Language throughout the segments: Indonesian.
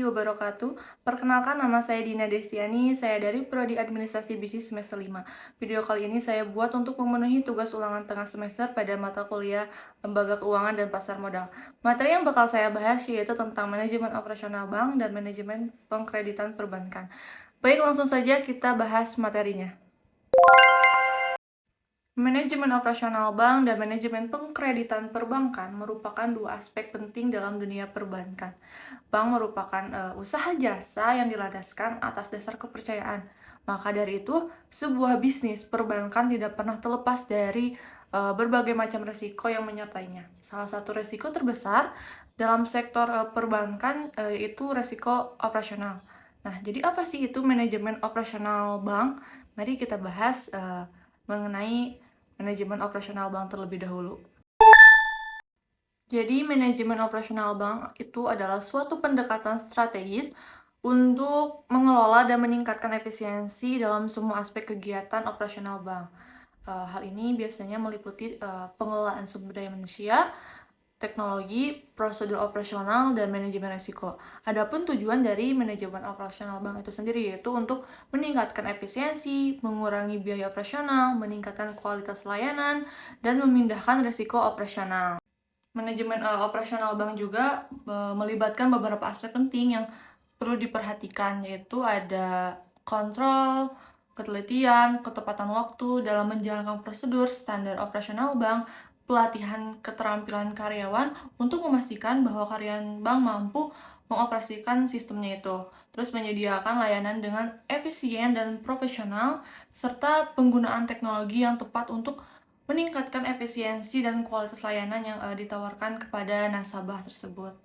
wabarakatuh. Perkenalkan, nama saya Dina Destiani, saya dari Prodi Administrasi Bisnis semester 5. Video kali ini saya buat untuk memenuhi tugas ulangan tengah semester pada mata kuliah Lembaga Keuangan dan Pasar Modal. Materi yang bakal saya bahas yaitu tentang manajemen operasional bank dan manajemen pengkreditan perbankan. Baik, langsung saja kita bahas materinya. Manajemen operasional bank dan manajemen pengkreditan perbankan merupakan dua aspek penting dalam dunia perbankan. Bank merupakan usaha jasa yang dilandaskan atas dasar kepercayaan. Maka dari itu, sebuah bisnis perbankan tidak pernah terlepas dari berbagai macam resiko yang menyertainya. Salah satu resiko terbesar dalam sektor perbankan itu resiko operasional. Nah, jadi apa sih itu manajemen operasional bank? Mari kita bahas mengenai manajemen operasional bank terlebih dahulu. Jadi, manajemen operasional bank itu adalah suatu pendekatan strategis untuk mengelola dan meningkatkan efisiensi dalam semua aspek kegiatan operasional bank. Hal ini biasanya meliputi pengelolaan sumber daya manusia, teknologi, prosedur operasional, dan manajemen risiko. Adapun tujuan dari manajemen operasional bank itu sendiri yaitu untuk meningkatkan efisiensi, mengurangi biaya operasional, meningkatkan kualitas layanan, dan memindahkan risiko operasional. Manajemen operasional bank juga melibatkan beberapa aspek penting yang perlu diperhatikan, yaitu ada kontrol, ketelitian, ketepatan waktu dalam menjalankan prosedur standar operasional bank, pelatihan keterampilan karyawan untuk memastikan bahwa karyawan bank mampu mengoperasikan sistemnya itu, terus menyediakan layanan dengan efisien dan profesional, serta penggunaan teknologi yang tepat untuk meningkatkan efisiensi dan kualitas layanan yang ditawarkan kepada nasabah tersebut.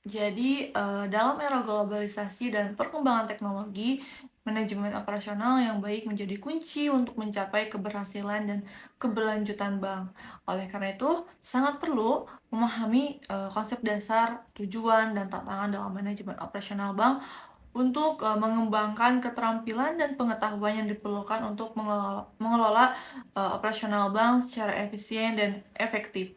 Jadi, dalam era globalisasi dan perkembangan teknologi, manajemen operasional yang baik menjadi kunci untuk mencapai keberhasilan dan keberlanjutan bank. Oleh karena itu, sangat perlu memahami konsep dasar, tujuan, dan tantangan dalam manajemen operasional bank untuk mengembangkan keterampilan dan pengetahuan yang diperlukan untuk mengelola operasional bank secara efisien dan efektif.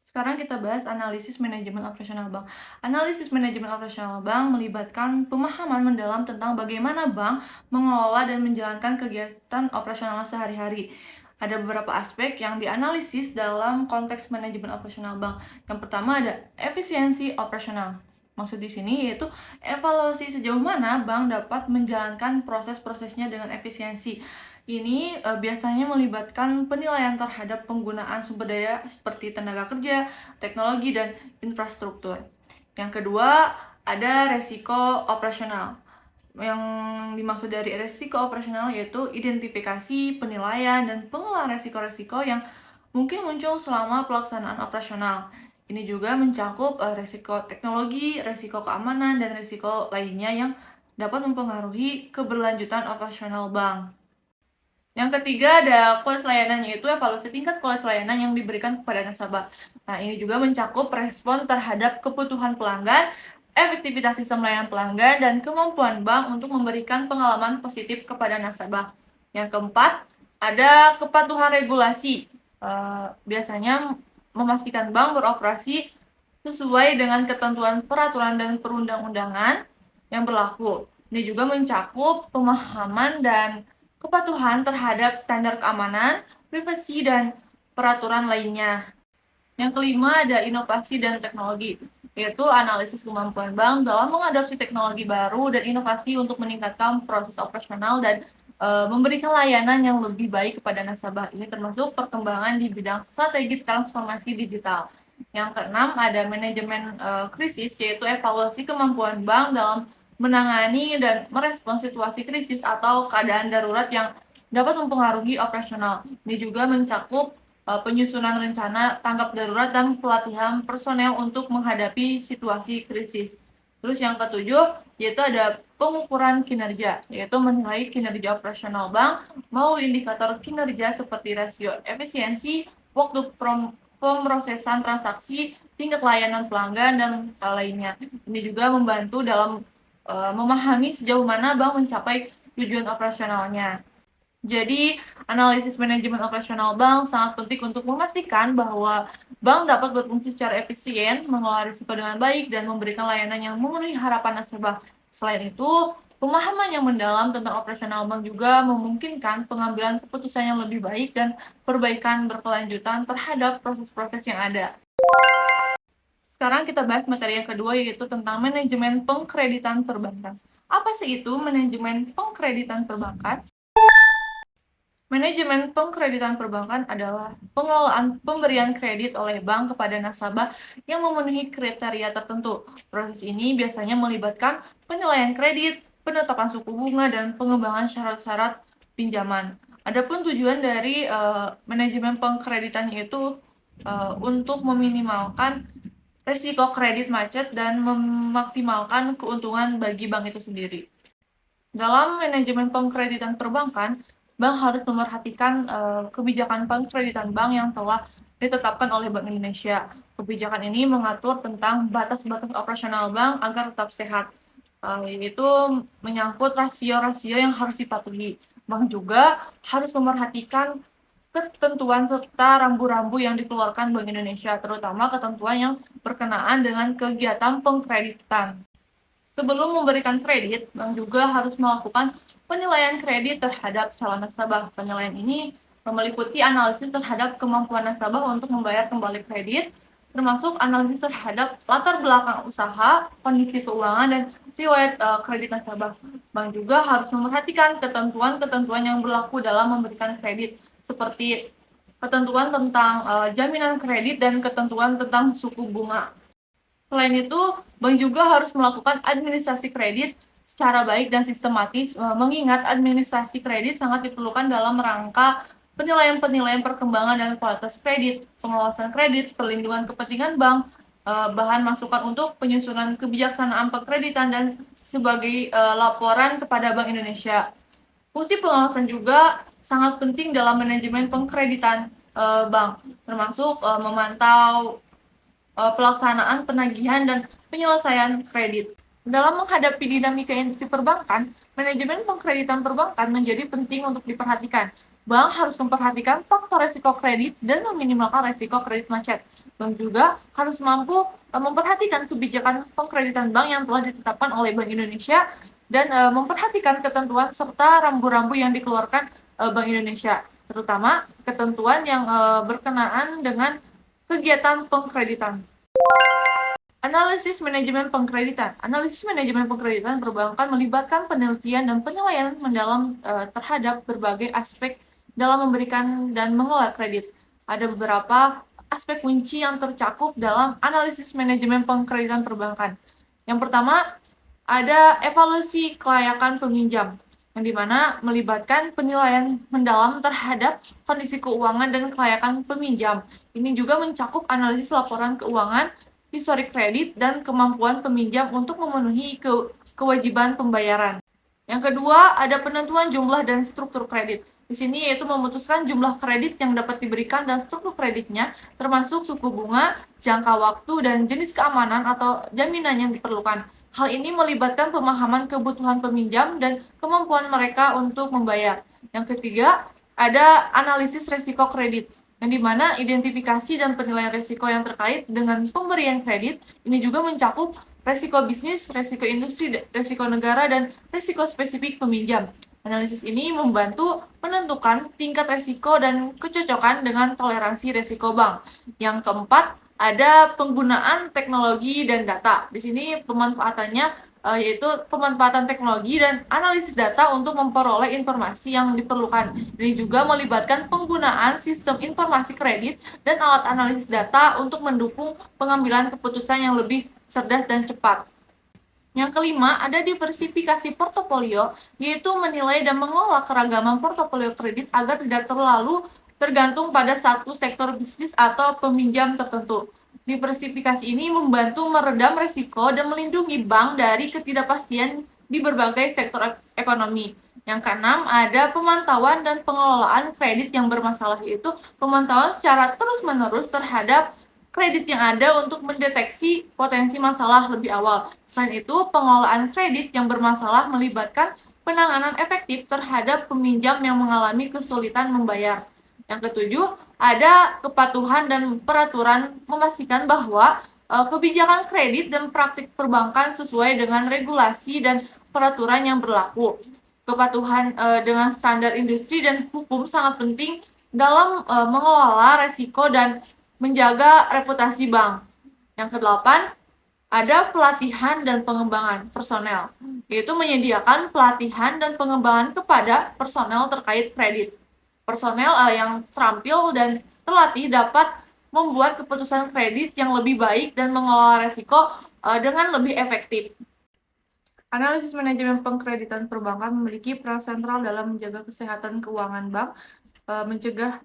Sekarang kita bahas analisis manajemen operasional bank. Analisis manajemen operasional bank melibatkan pemahaman mendalam tentang bagaimana bank mengelola dan menjalankan kegiatan operasional sehari-hari. Ada beberapa aspek yang dianalisis dalam konteks manajemen operasional bank. Yang pertama ada efisiensi operasional. Maksud di sini yaitu evaluasi sejauh mana bank dapat menjalankan proses-prosesnya dengan efisiensi. Ini biasanya melibatkan penilaian terhadap penggunaan sumber daya seperti tenaga kerja, teknologi, dan infrastruktur. Yang kedua, ada resiko operasional. Yang dimaksud dari resiko operasional yaitu identifikasi, penilaian, dan pengelolaan resiko-resiko yang mungkin muncul selama pelaksanaan operasional. Ini juga mencakup resiko teknologi, resiko keamanan, dan resiko lainnya yang dapat mempengaruhi keberlanjutan operasional bank. Yang ketiga ada kualitas layanan, yaitu evaluasi tingkat kualitas layanan yang diberikan kepada nasabah. Nah, ini juga mencakup respon terhadap kebutuhan pelanggan, efektivitas sistem layanan pelanggan, dan kemampuan bank untuk memberikan pengalaman positif kepada nasabah. Yang keempat, ada kepatuhan regulasi. Biasanya memastikan bank beroperasi sesuai dengan ketentuan peraturan dan perundang-undangan yang berlaku. Ini juga mencakup pemahaman dan kepatuhan terhadap standar keamanan, privasi, dan peraturan lainnya. Yang kelima ada inovasi dan teknologi, yaitu analisis kemampuan bank dalam mengadopsi teknologi baru dan inovasi untuk meningkatkan proses operasional dan memberikan layanan yang lebih baik kepada nasabah. Ini termasuk perkembangan di bidang strategi transformasi digital. Yang keenam ada manajemen krisis, yaitu evaluasi kemampuan bank dalam menangani dan merespons situasi krisis atau keadaan darurat yang dapat mempengaruhi operasional. Ini juga mencakup penyusunan rencana tanggap darurat dan pelatihan personel untuk menghadapi situasi krisis. Terus yang ketujuh yaitu ada pengukuran kinerja, yaitu menilai kinerja operasional bank melalui indikator kinerja seperti rasio efisiensi, waktu pemrosesan transaksi, tingkat layanan pelanggan, dan lainnya. Ini juga membantu dalam memahami sejauh mana bank mencapai tujuan operasionalnya. Jadi, analisis manajemen operasional bank sangat penting untuk memastikan bahwa bank dapat berfungsi secara efisien, mengelola risiko dengan baik, dan memberikan layanan yang memenuhi harapan nasabah. Selain itu, pemahaman yang mendalam tentang operasional bank juga memungkinkan pengambilan keputusan yang lebih baik dan perbaikan berkelanjutan terhadap proses-proses yang ada. Sekarang kita bahas materi yang kedua, yaitu tentang manajemen pengkreditan perbankan. Apa sih itu manajemen pengkreditan perbankan? Manajemen pengkreditan perbankan adalah pengelolaan pemberian kredit oleh bank kepada nasabah yang memenuhi kriteria tertentu. Proses ini biasanya melibatkan penilaian kredit, penetapan suku bunga, dan pengembangan syarat-syarat pinjaman. Adapun tujuan dari manajemen pengkreditan yaitu untuk meminimalkan risiko kredit macet dan memaksimalkan keuntungan bagi bank itu sendiri. Dalam manajemen pengkreditan perbankan, bank harus memerhatikan kebijakan pengkreditan bank yang telah ditetapkan oleh Bank Indonesia. Kebijakan ini mengatur tentang batas-batas operasional bank agar tetap sehat, yaitu menyangkut rasio-rasio yang harus dipatuhi. Bank juga harus memerhatikan ketentuan serta rambu-rambu yang dikeluarkan Bank Indonesia, terutama ketentuan yang berkenaan dengan kegiatan pengkreditan. Sebelum memberikan kredit, bank juga harus melakukan penilaian kredit terhadap calon nasabah. Penilaian ini meliputi analisis terhadap kemampuan nasabah untuk membayar kembali kredit, termasuk analisis terhadap latar belakang usaha, kondisi keuangan, dan riwayat kredit nasabah. Bank juga harus memperhatikan ketentuan-ketentuan yang berlaku dalam memberikan kredit, seperti ketentuan tentang jaminan kredit dan ketentuan tentang suku bunga. Selain itu, bank juga harus melakukan administrasi kredit secara baik dan sistematis, mengingat administrasi kredit sangat diperlukan dalam rangka penilaian-penilaian perkembangan dan kualitas kredit, pengawasan kredit, perlindungan kepentingan bank, bahan masukan untuk penyusunan kebijaksanaan perkreditan, dan sebagai laporan kepada Bank Indonesia. Fungsi pengawasan juga sangat penting dalam manajemen pengkreditan bank, termasuk memantau pelaksanaan penagihan dan penyelesaian kredit. Dalam menghadapi dinamika industri perbankan, manajemen pengkreditan perbankan menjadi penting untuk diperhatikan. Bank harus memperhatikan faktor resiko kredit dan meminimalkan resiko kredit macet. Bank juga harus mampu memperhatikan kebijakan pengkreditan bank yang telah ditetapkan oleh Bank Indonesia dan memperhatikan ketentuan serta rambu-rambu yang dikeluarkan Bank Indonesia, terutama ketentuan yang berkenaan dengan kegiatan pengkreditan. Analisis manajemen pengkreditan. Analisis manajemen pengkreditan perbankan melibatkan penelitian dan penilaian mendalam terhadap berbagai aspek dalam memberikan dan mengelola kredit. Ada beberapa aspek kunci yang tercakup dalam analisis manajemen pengkreditan perbankan. Yang pertama, ada evaluasi kelayakan peminjam, yang dimana melibatkan penilaian mendalam terhadap kondisi keuangan dan kelayakan peminjam. Ini juga mencakup analisis laporan keuangan, historik kredit, dan kemampuan peminjam untuk memenuhi kewajiban pembayaran. Yang kedua, ada penentuan jumlah dan struktur kredit. Di sini yaitu memutuskan jumlah kredit yang dapat diberikan dan struktur kreditnya, termasuk suku bunga, jangka waktu, dan jenis keamanan atau jaminan yang diperlukan. Hal ini melibatkan pemahaman kebutuhan peminjam dan kemampuan mereka untuk membayar. Yang ketiga, ada analisis resiko kredit, yang dimana identifikasi dan penilaian resiko yang terkait dengan pemberian kredit ini juga mencakup resiko bisnis, resiko industri, resiko negara, dan resiko spesifik peminjam. Analisis ini membantu menentukan tingkat resiko dan kecocokan dengan toleransi resiko bank. Yang keempat, ada penggunaan teknologi dan data. Di sini pemanfaatannya yaitu pemanfaatan teknologi dan analisis data untuk memperoleh informasi yang diperlukan. Ini juga melibatkan penggunaan sistem informasi kredit dan alat analisis data untuk mendukung pengambilan keputusan yang lebih cerdas dan cepat. Yang kelima, ada diversifikasi portofolio, yaitu menilai dan mengelola keragaman portofolio kredit agar tidak terlalu tergantung pada satu sektor bisnis atau peminjam tertentu. Diversifikasi ini membantu meredam risiko dan melindungi bank dari ketidakpastian di berbagai sektor ekonomi. Yang keenam, ada pemantauan dan pengelolaan kredit yang bermasalah, yaitu pemantauan secara terus-menerus terhadap kredit yang ada untuk mendeteksi potensi masalah lebih awal. Selain itu, pengelolaan kredit yang bermasalah melibatkan penanganan efektif terhadap peminjam yang mengalami kesulitan membayar. Yang ketujuh, ada kepatuhan dan peraturan memastikan bahwa kebijakan kredit dan praktik perbankan sesuai dengan regulasi dan peraturan yang berlaku. Kepatuhan dengan standar industri dan hukum sangat penting dalam mengelola resiko dan menjaga reputasi bank. Yang kedelapan, ada pelatihan dan pengembangan personel, yaitu menyediakan pelatihan dan pengembangan kepada personel terkait kredit. Personel yang terampil dan terlatih dapat membuat keputusan kredit yang lebih baik dan mengelola resiko dengan lebih efektif. Analisis manajemen pengkreditan perbankan memiliki peran sentral dalam menjaga kesehatan keuangan bank, mencegah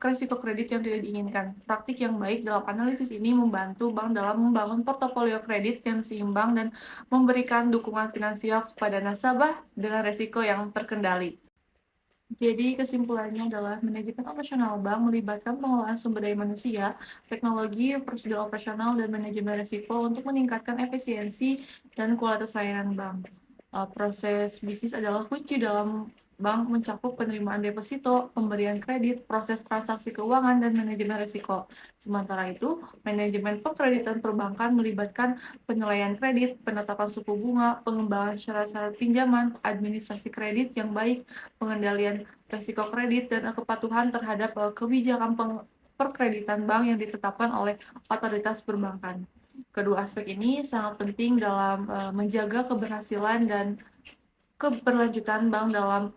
risiko kredit yang tidak diinginkan. Praktik yang baik dalam analisis ini membantu bank dalam membangun portofolio kredit yang seimbang dan memberikan dukungan finansial kepada nasabah dengan risiko yang terkendali. Jadi kesimpulannya adalah manajemen operasional bank melibatkan pengelolaan sumber daya manusia, teknologi, prosedur operasional, dan manajemen risiko untuk meningkatkan efisiensi dan kualitas layanan bank. Proses bisnis adalah kunci dalam bank mencakup penerimaan deposito, pemberian kredit, proses transaksi keuangan, dan manajemen risiko. Sementara itu, manajemen pengkreditan perbankan melibatkan penilaian kredit, penetapan suku bunga, pengembangan syarat-syarat pinjaman, administrasi kredit yang baik, pengendalian risiko kredit, dan kepatuhan terhadap kebijakan perkreditan bank yang ditetapkan oleh otoritas perbankan. Kedua aspek ini sangat penting dalam menjaga keberhasilan dan keberlanjutan bank dalam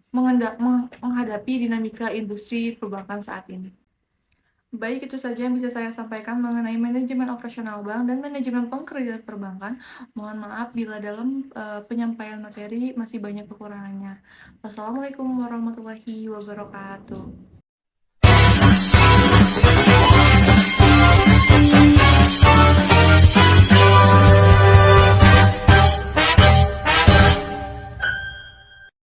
menghadapi dinamika industri perbankan saat ini. Baik, itu saja yang bisa saya sampaikan mengenai manajemen operasional bank dan manajemen pengkreditan perbankan. Mohon maaf bila dalam penyampaian materi masih banyak kekurangannya. Wassalamualaikum warahmatullahi wabarakatuh.